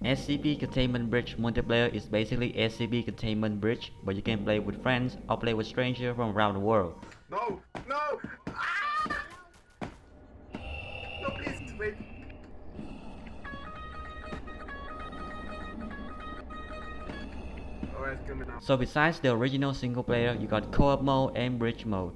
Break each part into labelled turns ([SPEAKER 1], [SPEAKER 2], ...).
[SPEAKER 1] SCP Containment Bridge multiplayer is basically SCP Containment Bridge, but you can play with friends or play with strangers from around the world.
[SPEAKER 2] No! No! Ah! No, please, wait. Alright, it's coming now.
[SPEAKER 1] So besides the original single player, you got co-op mode and bridge mode.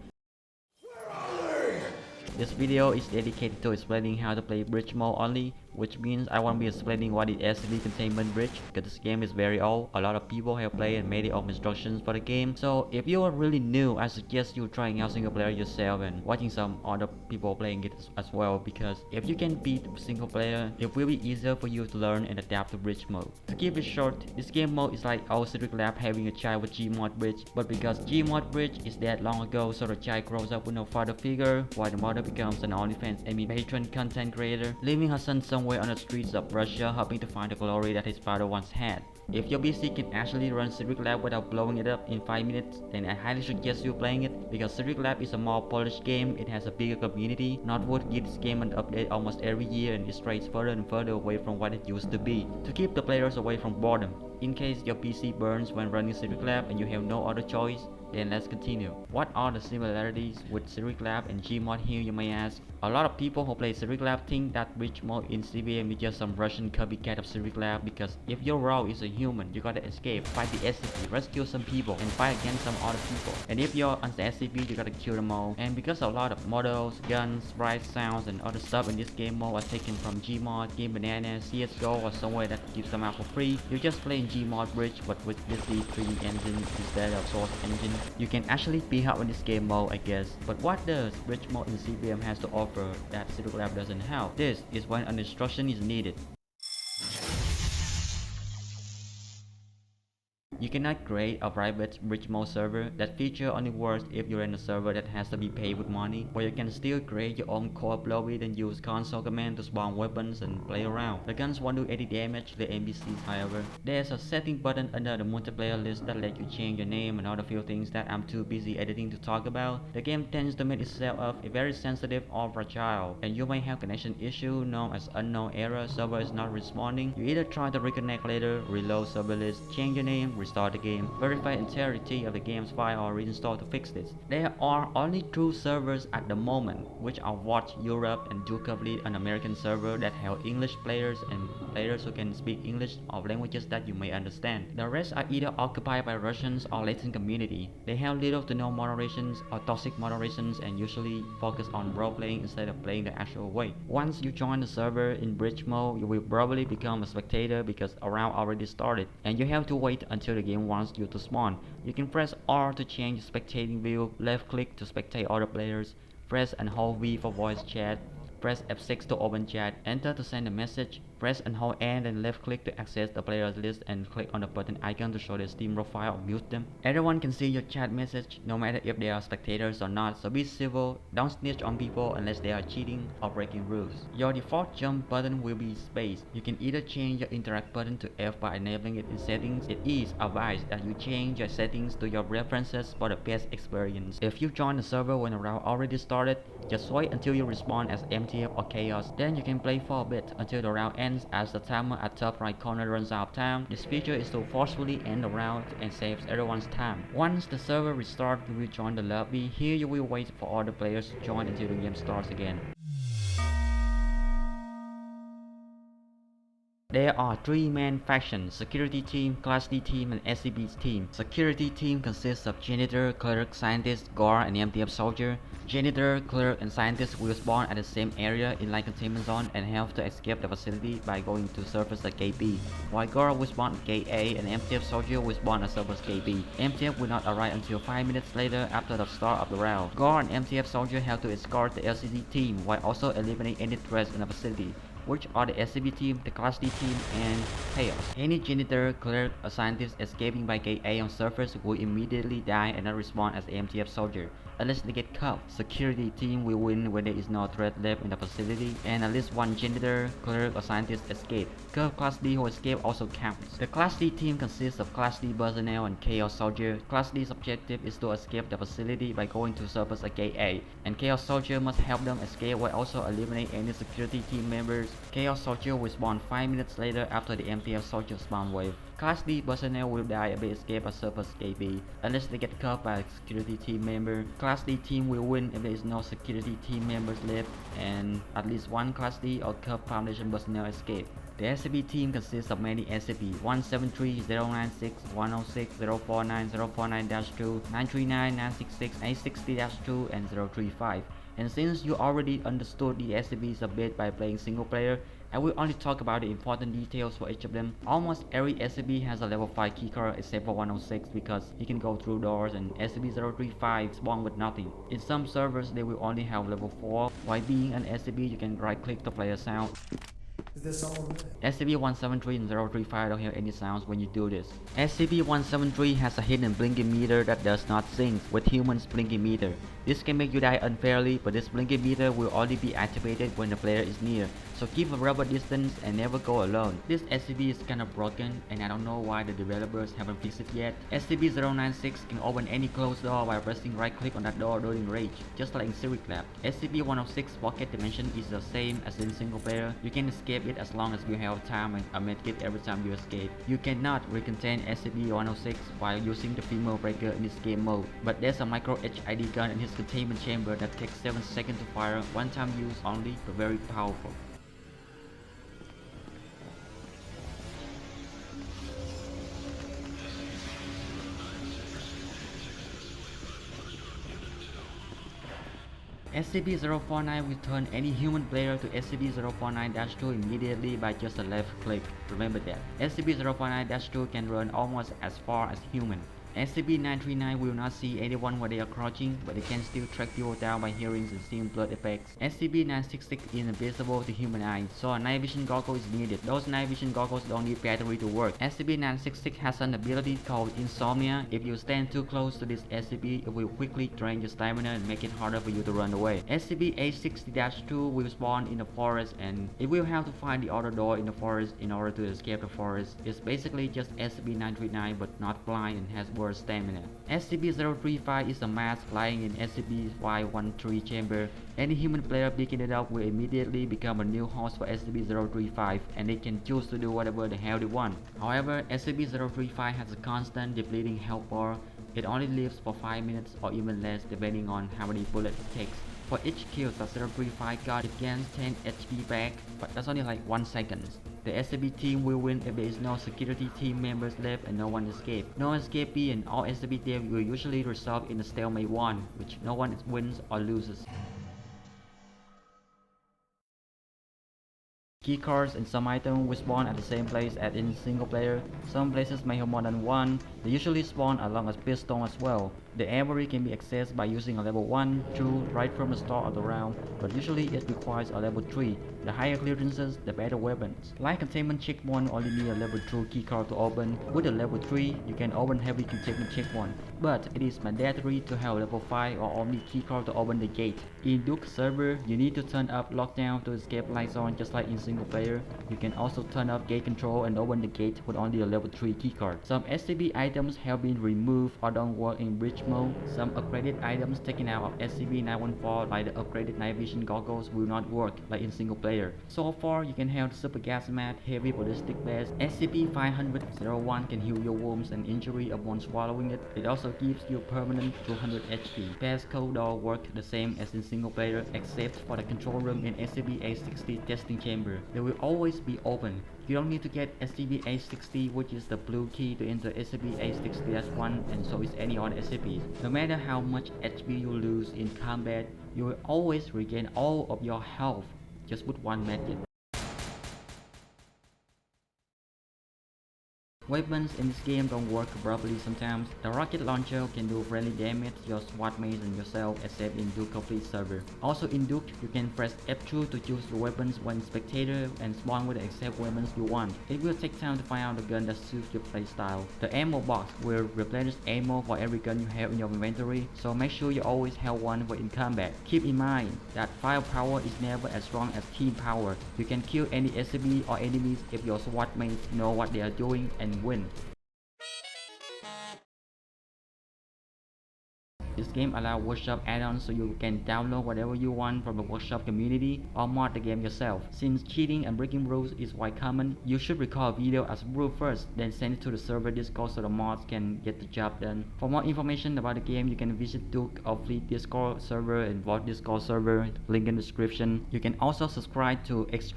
[SPEAKER 1] This video is dedicated to explaining how to play bridge mode only, which means I won't be explaining what is SCP Containment Bridge, because this game is very old. A lot of people have played and made their own instructions for the game. So if you are really new, I suggest you trying out single player yourself and watching some other people playing it as well, because if you can beat single player, it will be easier for you to learn and adapt to bridge mode. To keep it short, this game mode is like our Secret Lab having a child with Gmod Bridge, but because Gmod Bridge is dead long ago, so the child grows up with no father figure, while the mother becomes an OnlyFans Emmy patron content creator, leaving her son somewhere on the streets of Russia hoping to find the glory that his father once had. If your PC can actually run Secret Lab without blowing it up in 5 minutes, then I highly suggest you playing it, because Secret Lab is a more polished game, it has a bigger community. Northwood gives this game an update almost every year and it strays further and further away from what it used to be, to keep the players away from boredom. In case your PC burns when running Secret Lab and you have no other choice, then let's continue. What are the similarities with Secret Lab and Gmod here, you may ask? A lot of people who play Secret Lab think that bridge mode in CVM is just some Russian copycat of Secret Lab, because if your role is a human, you gotta escape, fight the SCP, rescue some people, and fight against some other people. And if you're on the SCP, you gotta kill them all. And because a lot of models, guns, sprites, sounds, and other stuff in this game mode are taken from Gmod, Game Banana, CSGO, or somewhere that gives them out for free, you're just playing Gmod Bridge but with this 3D engine instead of Source engine. You can actually be helped in this game mode, I guess. But what does bridge mode in CVM has to offer that Secret Lab doesn't have? This is when an instruction is needed. You cannot create a private bridge mode server. That feature only works if you're in a server that has to be paid with money, but you can still create your own co-op lobby and use console command to spawn weapons and play around. The guns won't do any damage to the NPCs, however. There's a setting button under the multiplayer list that lets you change your name and other few things that I'm too busy editing to talk about. The game tends to make itself up very sensitive or fragile, and you may have connection issue known as unknown error, server is not responding. You either try to reconnect later, reload server list, change your name, restart the game, verify integrity of the game's file, or reinstall to fix this. There are only 2 servers at the moment, which are Watch Europe and Do Complete, an American server that have English players and players who can speak English or languages that you may understand. The rest are either occupied by Russians or Latin community. They have little to no moderations or toxic moderations and usually focus on role-playing instead of playing the actual way. Once you join the server in bridge mode, you will probably become a spectator because a round already started, and you have to wait until the game wants you to spawn. You can press R to change spectating view, left click to spectate other players, press and hold V for voice chat, press F6 to open chat, enter to send a message, press and hold N and left click to access the players list, and click on the button icon to show their Steam profile or mute them. Everyone can see your chat message no matter if they are spectators or not, so be civil, don't snitch on people unless they are cheating or breaking rules. Your default jump button will be space. You can either change your interact button to F by enabling it in settings. It is advised that you change your settings to your preferences for the best experience. If you join the server when the round already started, just wait until you respawn as MTF or Chaos, then you can play for a bit until the round ends as the timer at top right corner runs out of time. This feature is to forcefully end the round and saves everyone's time. Once the server restarts, you will join the lobby. Here you will wait for all the players to join until the game starts again. There are 3 main factions: Security Team, Class D Team, and SCP Team. Security Team consists of Janitor, Clerk, Scientist, Guard, and MTF Soldier. Janitor, Clerk, and Scientist will spawn at the same area in Light Containment Zone and help to escape the facility by going to surface at Gate B, while Guard will spawn at Gate A and MTF Soldier will spawn at surface Gate B. MTF will not arrive until 5 minutes later after the start of the round. Guard and MTF Soldier have to escort the LCD team while also eliminate any threats in the facility, which are the SCP team, the Class D team, and Chaos. Any janitor, clerk, or scientist escaping by Gate A on surface will immediately die and not respawn as the MTF soldier, unless they get caught. Security team will win when there is no threat left in the facility, and at least one janitor, clerk, or scientist escape. Curve Class D who escape also counts. The Class D team consists of Class D personnel and Chaos soldier. Class D's objective is to escape the facility by going to surface at Gate A, and Chaos soldier must help them escape while also eliminate any security team members Chaos Soldier will spawn 5 minutes later after the MTF Soldier spawn wave. Class D personnel will die if they escape a surface escapee, unless they get caught by a security team member. Class D team will win if there is no security team members left and at least one Class D or Cub Foundation personnel escape. The SCP team consists of many SCP-173, 096, 106, 049, 049-2, 939, 966, 860-2, and 035. And since you already understood the SCPs a bit by playing single player, I will only talk about the important details for each of them. Almost every SCP has a level 5 keycard except for 106 because he can go through doors, and SCP-035 spawn with nothing. In some servers they will only have level 4. While being an SCP you can right click to play a sound.
[SPEAKER 3] Is this all?
[SPEAKER 1] SCP-173 and 035 don't hear any sounds when you do this. SCP-173 has a hidden blinking meter that does not sync with humans' blinking meter. This can make you die unfairly, but this blinking meter will only be activated when the player is near, so keep a rubber distance and never go alone. This SCP is kinda broken and I don't know why the developers haven't fixed it yet. SCP-096 can open any closed door by pressing right click on that door during rage, just like in Sirius Lab. SCP-106 Pocket Dimension is the same as in single player. You can escape it as long as you have time and a medkit every time you escape. You cannot recontain SCP-106 while using the female breaker in this game mode, but there's a micro HID gun in his containment chamber that takes 7 seconds to fire, one time use only, but very powerful. SCP-049 will turn any human player to SCP-049-2 immediately by just a left click. Remember that. SCP-049-2 can run almost as far as human. SCP-939 will not see anyone while they are crouching, but they can still track people down by hearing and seeing blood effects. SCP-966 is invisible to human eyes, so a night vision goggle is needed. Those night vision goggles don't need battery to work. SCP-966 has an ability called Insomnia. If you stand too close to this SCP, it will quickly drain your stamina and make it harder for you to run away. SCP-860-2 will spawn in the forest and it will have to find the other door in the forest in order to escape the forest. It's basically just SCP-939 but not blind and has worse stamina. SCP-035 is a mask lying in SCP-Y13 chamber. Any human player picking it up will immediately become a new host for SCP-035 and they can choose to do whatever the hell they want. However, SCP-035 has a constant depleting health bar. It only lives for 5 minutes or even less depending on how many bullets it takes. For each kill that 035 got, it gains 10 HP back, but that's only like 1 second. The SCP team will win if there is no security team members left and no one escaped. No escapee and all SCP deaths will usually result in a stalemate 1, which no one wins or loses. Keycards and some items will spawn at the same place as in single player. Some places may have more than one. They usually spawn along a piston as well. The armory can be accessed by using a level 1, 2 right from the start of the round, but usually it requires a level 3. The higher clearances, the better weapons. Light containment checkpoint only need a level 2 keycard to open. With a level 3, you can open heavy containment checkpoint, but it is mandatory to have level 5 or only keycard to open the gate. In Duke server, you need to turn up lockdown to escape lights on just like in single player. You can also turn up gate control and open the gate with only a level 3 keycard. Some SCP items have been removed or don't work in bridge mode. Some upgraded items taken out of SCP-914 like the upgraded night vision goggles will not work like in single player. So far, you can have the super gas mat, heavy ballistic vest. SCP-500-01 can heal your wounds and injury upon swallowing it. It also gives you permanent 200 HP. Passcode door work the same as in single player except for the control room in SCP-860 testing chamber. They will always be open. You don't need to get SCP-860, which is the blue key, to enter SCP-860-1, and so is any other SCP. No matter how much HP you lose in combat, you will always regain all of your health just with one medkit. Weapons in this game don't work properly sometimes. The rocket launcher can do friendly damage to your SWAT mates and yourself except in Duke Complete server. Also in Duke, you can press F2 to choose your weapons when spectator and spawn with the exact weapons you want. It will take time to find out the gun that suits your playstyle. The ammo box will replenish ammo for every gun you have in your inventory, so make sure you always have one for in combat. Keep in mind that firepower is never as strong as team power. You can kill any SCP or enemies if your SWAT mates know what they are doing and win. This game allows workshop add-ons so you can download whatever you want from the workshop community or mod the game yourself. Since cheating and breaking rules is quite common, you should record a video as rule first, then send it to the server Discord so the mods can get the job done. For more information about the game, you can visit Duke of Fleet Discord server and Vault Discord server, link in the description. You can also subscribe to X.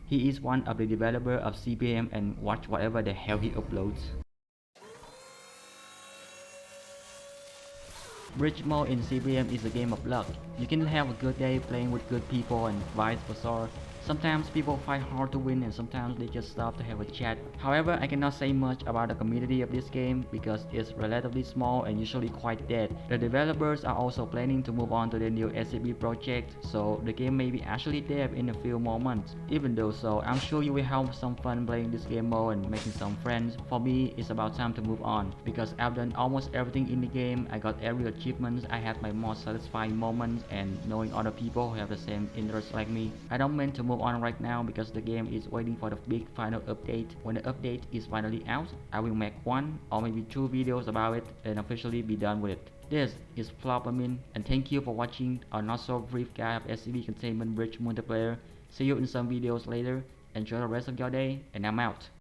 [SPEAKER 1] He is one of the developer of CBM and watch whatever the hell he uploads. Bridge mode in CBM is a game of luck. You can have a good day playing with good people and vice versa. Sometimes people fight hard to win and sometimes they just stop to have a chat. However, I cannot say much about the community of this game because it's relatively small and usually quite dead. The developers are also planning to move on to the new SCP project, so the game may be actually dead in a few more months. Even though so, I'm sure you will have some fun playing this game mode and making some friends. For me, it's about time to move on because I've done almost everything in the game. I got every achievement, I had my most satisfying moments, and knowing other people who have the same interests like me. I don't mean to move on right now because the game is waiting for the big final update. When the update is finally out, I will make one or maybe 2 videos about it and officially be done with it. This is Flopamin, and thank you for watching a not so brief guide of SCP Containment Bridge multiplayer. See you in some videos later. Enjoy the rest of your day, and I'm out.